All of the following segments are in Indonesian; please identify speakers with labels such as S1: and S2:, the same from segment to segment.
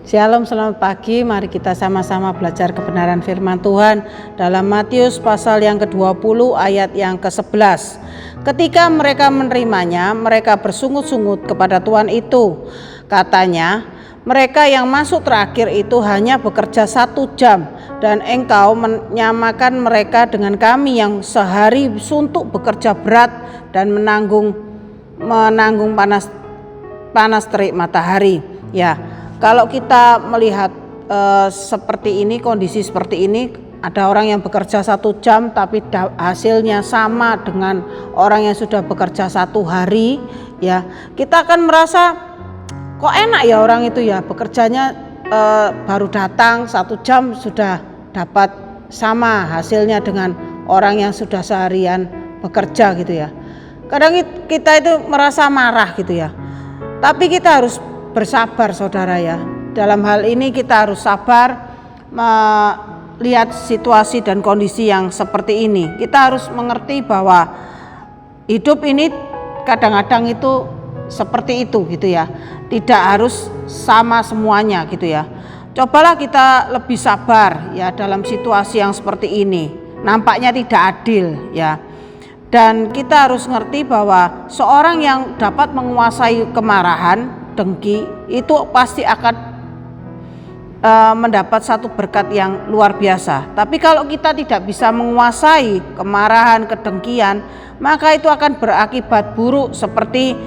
S1: Shalom, selamat pagi. Mari kita sama-sama belajar kebenaran firman Tuhan dalam Matius pasal yang ke-20 ayat yang ke-11. Ketika mereka menerimanya, mereka bersungut-sungut kepada Tuhan itu. Katanya, mereka yang masuk terakhir itu hanya bekerja 1 jam, dan engkau menyamakan mereka dengan kami yang sehari suntuk bekerja berat dan menanggung panas terik matahari. Ya, kalau kita melihat seperti ini, kondisi seperti ini, ada orang yang bekerja 1 jam tapi hasilnya sama dengan orang yang sudah bekerja 1 hari, ya kita akan merasa kok enak ya orang itu ya, bekerjanya baru datang 1 jam sudah dapat sama hasilnya dengan orang yang sudah seharian bekerja gitu ya. Kadang kita itu merasa marah gitu ya, tapi kita harus bersabar saudara ya. Dalam hal ini kita harus sabar melihat situasi dan kondisi yang seperti ini. Kita harus mengerti bahwa hidup ini kadang-kadang itu seperti itu gitu ya. Tidak harus sama semuanya gitu ya. Cobalah kita lebih sabar ya dalam situasi yang seperti ini. Nampaknya tidak adil ya. Dan kita harus ngerti bahwa seorang yang dapat menguasai kemarahan, dengki, itu pasti akan mendapat satu berkat yang luar biasa. Tapi kalau kita tidak bisa menguasai kemarahan, kedengkian, maka itu akan berakibat buruk seperti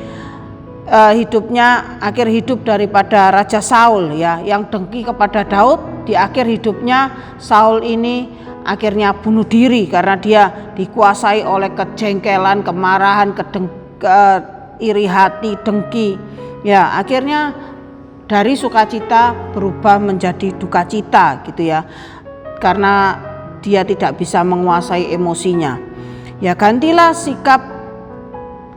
S1: akhir hidup daripada Raja Saul ya, yang dengki kepada Daud. Di akhir hidupnya Saul ini akhirnya bunuh diri karena dia dikuasai oleh kejengkelan, kemarahan, iri hati, dengki. Ya, akhirnya dari sukacita berubah menjadi duka cita gitu ya, karena dia tidak bisa menguasai emosinya. Ya, gantilah sikap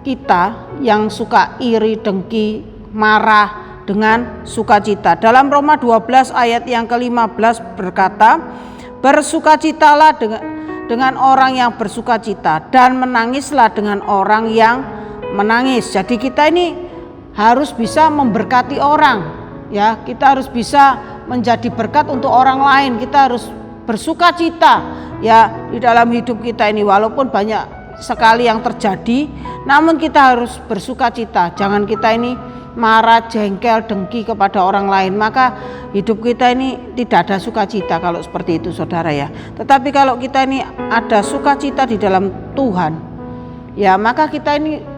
S1: kita yang suka iri, dengki, marah dengan sukacita. Dalam Roma 12 ayat yang ke-15 berkata, bersukacitalah dengan orang yang bersukacita dan menangislah dengan orang yang menangis. Jadi kita ini harus bisa memberkati orang ya, kita harus bisa menjadi berkat untuk orang lain. Kita harus bersukacita ya di dalam hidup kita ini, walaupun banyak sekali yang terjadi, namun kita harus bersukacita. Jangan kita ini marah, jengkel, dengki kepada orang lain, maka hidup kita ini tidak ada sukacita kalau seperti itu saudara ya. Tetapi kalau kita ini ada sukacita di dalam Tuhan ya, maka kita ini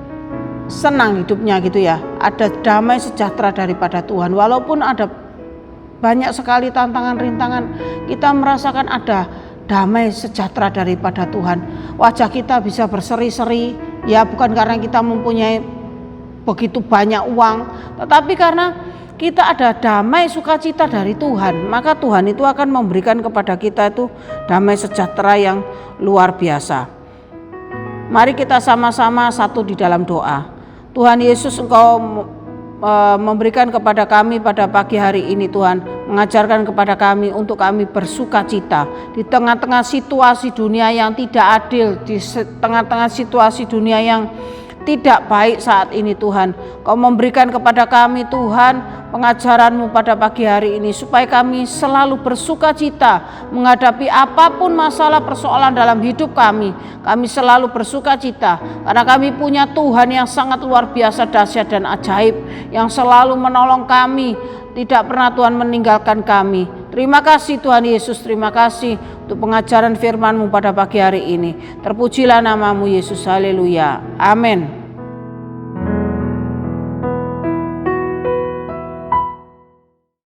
S1: senang hidupnya gitu ya, ada damai sejahtera daripada Tuhan. Walaupun ada banyak sekali tantangan, rintangan, kita merasakan ada damai sejahtera daripada Tuhan. Wajah kita bisa berseri-seri ya, bukan karena kita mempunyai begitu banyak uang, tetapi karena kita ada damai sukacita dari Tuhan. Maka Tuhan itu akan memberikan kepada kita itu damai sejahtera yang luar biasa. Mari kita sama-sama satu di dalam doa. Tuhan Yesus, Engkau memberikan kepada kami pada pagi hari ini Tuhan, mengajarkan kepada kami untuk kami bersukacita di tengah-tengah situasi dunia yang tidak adil, di tengah-tengah situasi dunia yang tidak baik saat ini Tuhan. Kau memberikan kepada kami Tuhan pengajaran-Mu pada pagi hari ini, supaya kami selalu bersukacita menghadapi apapun masalah persoalan dalam hidup kami. Kami selalu bersukacita karena kami punya Tuhan yang sangat luar biasa, dahsyat dan ajaib, yang selalu menolong kami. Tidak pernah Tuhan meninggalkan kami. Terima kasih Tuhan Yesus, terima kasih untuk pengajaran firman-Mu pada pagi hari ini. Terpujilah nama-Mu Yesus, haleluya, amin.